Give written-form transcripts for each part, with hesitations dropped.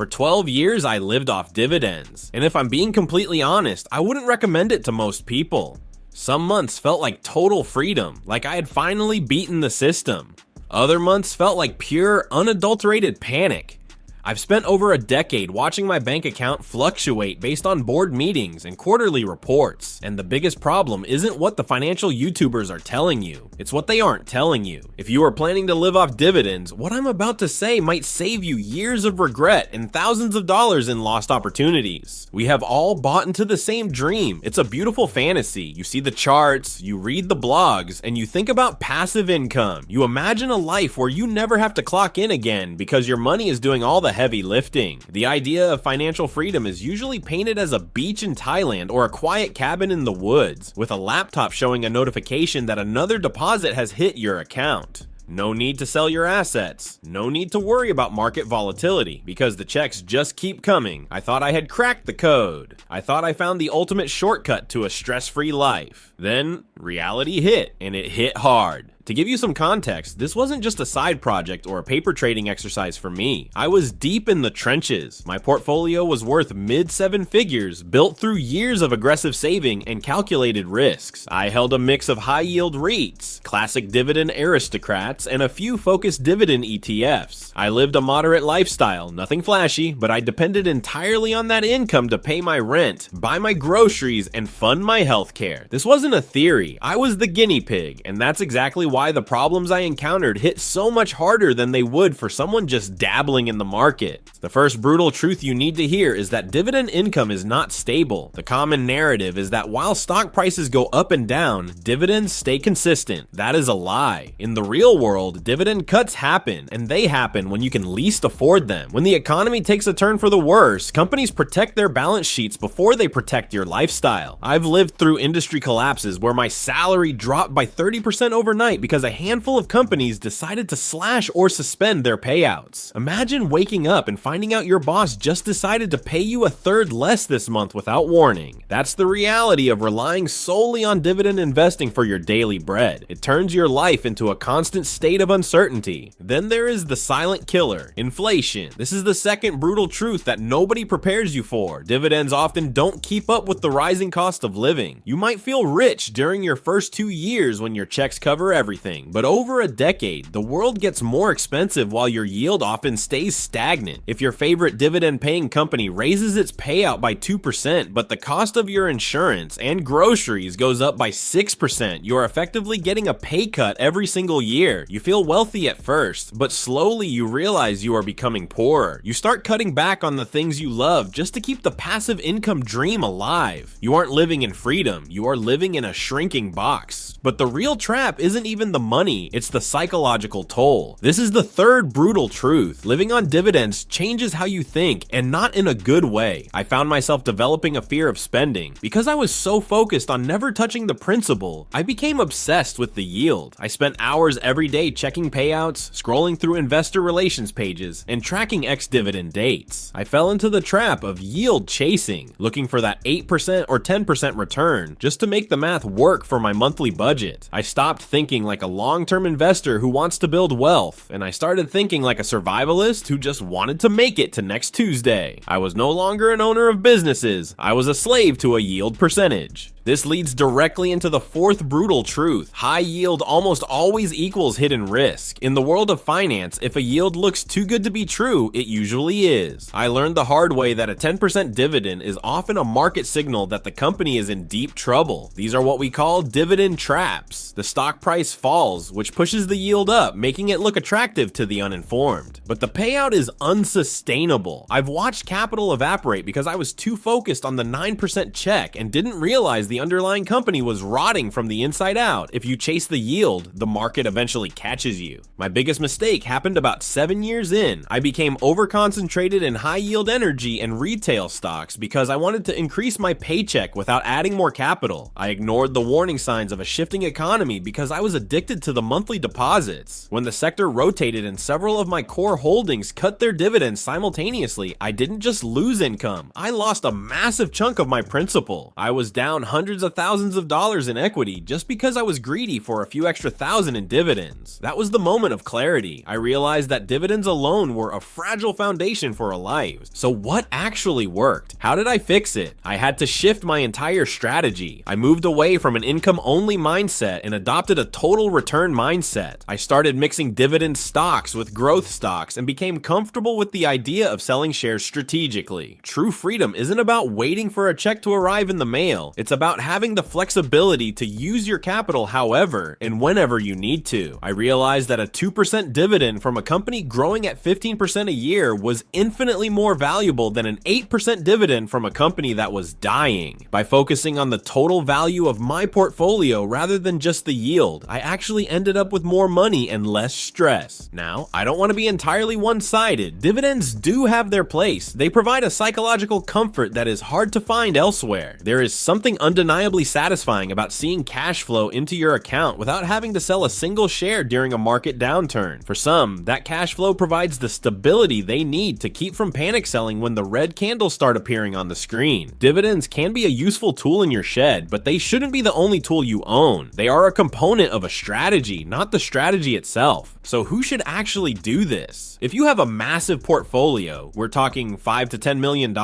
For 12 years, I lived off dividends, and if I'm being completely honest, I wouldn't recommend it to most people. Some months felt like total freedom, like I had finally beaten the system. Other months felt like pure, unadulterated panic. I've spent over a decade watching my bank account fluctuate based on board meetings and quarterly reports, and the biggest problem isn't what the financial YouTubers are telling you, it's what they aren't telling you. If you are planning to live off dividends, what I'm about to say might save you years of regret and thousands of dollars in lost opportunities. We have all bought into the same dream. It's a beautiful fantasy. You see the charts, you read the blogs, and you think about passive income. You imagine a life where you never have to clock in again because your money is doing all the heavy lifting. The idea of financial freedom is usually painted as a beach in Thailand or a quiet cabin in the woods, with a laptop showing a notification that another deposit has hit your account. No need to sell your assets. No need to worry about market volatility because the checks just keep coming. I thought I had cracked the code. I thought I found the ultimate shortcut to a stress-free life. Then reality hit, and it hit hard. To give you some context, this wasn't just a side project or a paper trading exercise for me. I was deep in the trenches. My portfolio was worth mid-seven figures, built through years of aggressive saving and calculated risks. I held a mix of high-yield REITs, classic dividend aristocrats, and a few focused dividend ETFs. I lived a moderate lifestyle, nothing flashy, but I depended entirely on that income to pay my rent, buy my groceries, and fund my healthcare. This wasn't a theory. I was the guinea pig, and that's exactly why the problems I encountered hit so much harder than they would for someone just dabbling in the market. The first brutal truth you need to hear is that dividend income is not stable. The common narrative is that while stock prices go up and down, dividends stay consistent. That is a lie. In the real world, dividend cuts happen, and they happen when you can least afford them. When the economy takes a turn for the worse, companies protect their balance sheets before they protect your lifestyle. I've lived through industry collapses where my salary dropped by 30% overnight because a handful of companies decided to slash or suspend their payouts. Imagine waking up and finding out your boss just decided to pay you a third less this month without warning. That's the reality of relying solely on dividend investing for your daily bread. It turns your life into a constant state of uncertainty. Then there is the silent killer, inflation. This is the second brutal truth that nobody prepares you for. Dividends often don't keep up with the rising cost of living. You might feel rich during your first 2 years when your checks cover everything, but over a decade, the world gets more expensive while your yield often stays stagnant. If your favorite dividend-paying company raises its payout by 2%, but the cost of your insurance and groceries goes up by 6%, you're effectively getting a pay cut every single year. You feel wealthy at first, but slowly you realize you are becoming poorer. You start cutting back on the things you love just to keep the passive income dream alive. You aren't living in freedom, you are living in a shrinking box. But the real trap isn't even the money, it's the psychological toll. This is the third brutal truth. Living on dividends changes how you think, and not in a good way. I found myself developing a fear of spending. Because I was so focused on never touching the principal, I became obsessed with the yield. I spent hours every day checking payouts, scrolling through investor relations pages, and tracking ex-dividend dates. I fell into the trap of yield chasing, looking for that 8% or 10% return just to make the math work for my monthly budget. I stopped thinking like a long-term investor who wants to build wealth, and I started thinking like a survivalist who just wanted to make it to next Tuesday. I was no longer an owner of businesses, I was a slave to a yield percentage. This leads directly into the fourth brutal truth. High yield almost always equals hidden risk. In the world of finance, if a yield looks too good to be true, it usually is. I learned the hard way that a 10% dividend is often a market signal that the company is in deep trouble. These are what we call dividend traps. The stock price falls, which pushes the yield up, making it look attractive to the uninformed. But the payout is unsustainable. I've watched capital evaporate because I was too focused on the 9% check and didn't realize the underlying company was rotting from the inside out. If you chase the yield, the market eventually catches you. My biggest mistake happened about 7 years in. I became overconcentrated in high yield energy and retail stocks because I wanted to increase my paycheck without adding more capital. I ignored the warning signs of a shifting economy because I was addicted to the monthly deposits. When the sector rotated and several of my core holdings cut their dividends simultaneously, I didn't just lose income, I lost a massive chunk of my principal. I was down hundreds hundreds of thousands of dollars in equity just because I was greedy for a few extra thousand in dividends. That was the moment of clarity. I realized that dividends alone were a fragile foundation for a life. So what actually worked? How did I fix it? I had to shift my entire strategy. I moved away from an income-only mindset and adopted a total return mindset. I started mixing dividend stocks with growth stocks and became comfortable with the idea of selling shares strategically. True freedom isn't about waiting for a check to arrive in the mail. It's about having the flexibility to use your capital however and whenever you need to. I realized that a 2% dividend from a company growing at 15% a year was infinitely more valuable than an 8% dividend from a company that was dying. By focusing on the total value of my portfolio rather than just the yield, I actually ended up with more money and less stress. Now, I don't want to be entirely one-sided. Dividends do have their place. They provide a psychological comfort that is hard to find elsewhere. There is something undeniably satisfying about seeing cash flow into your account without having to sell a single share during a market downturn. For some, that cash flow provides the stability they need to keep from panic selling when the red candles start appearing on the screen. Dividends can be a useful tool in your shed, but they shouldn't be the only tool you own. They are a component of a strategy, not the strategy itself. So who should actually do this? If you have a massive portfolio, we're talking $5 to $10 million,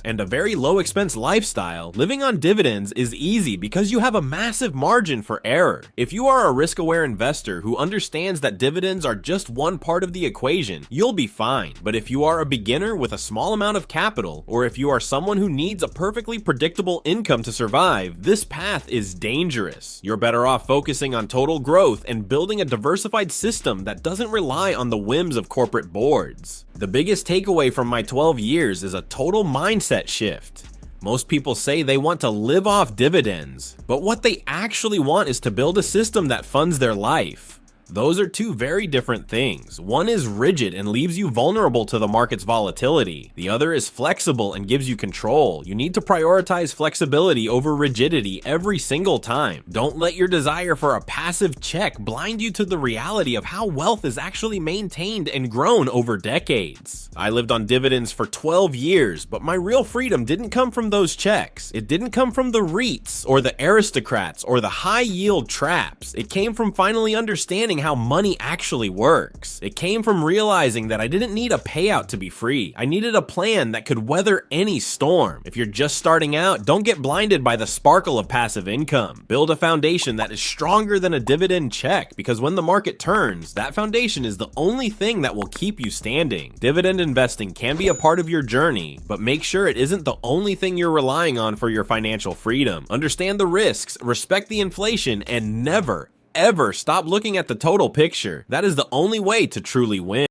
and a very low expense lifestyle, living on dividends is easy because you have a massive margin for error. If you are a risk-aware investor who understands that dividends are just one part of the equation, you'll be fine. But if you are a beginner with a small amount of capital, or if you are someone who needs a perfectly predictable income to survive, this path is dangerous. You're better off focusing on total growth and building a diversified system that doesn't rely on the whims of corporate boards. The biggest takeaway from my 12 years is a total mindset shift. Most people say they want to live off dividends, but what they actually want is to build a system that funds their life. Those are two very different things. One is rigid and leaves you vulnerable to the market's volatility. The other is flexible and gives you control. You need to prioritize flexibility over rigidity every single time. Don't let your desire for a passive check blind you to the reality of how wealth is actually maintained and grown over decades. I lived on dividends for 12 years, but my real freedom didn't come from those checks. It didn't come from the REITs or the aristocrats or the high yield traps. It came from finally understanding how money actually works. It came from realizing that I didn't need a payout to be free. I needed a plan that could weather any storm. If you're just starting out, don't get blinded by the sparkle of passive income. Build a foundation that is stronger than a dividend check, because when the market turns, that foundation is the only thing that will keep you standing. Dividend investing can be a part of your journey, but make sure it isn't the only thing you're relying on for your financial freedom. Understand the risks, respect the inflation, and never, ever stop looking at the total picture. That is the only way to truly win.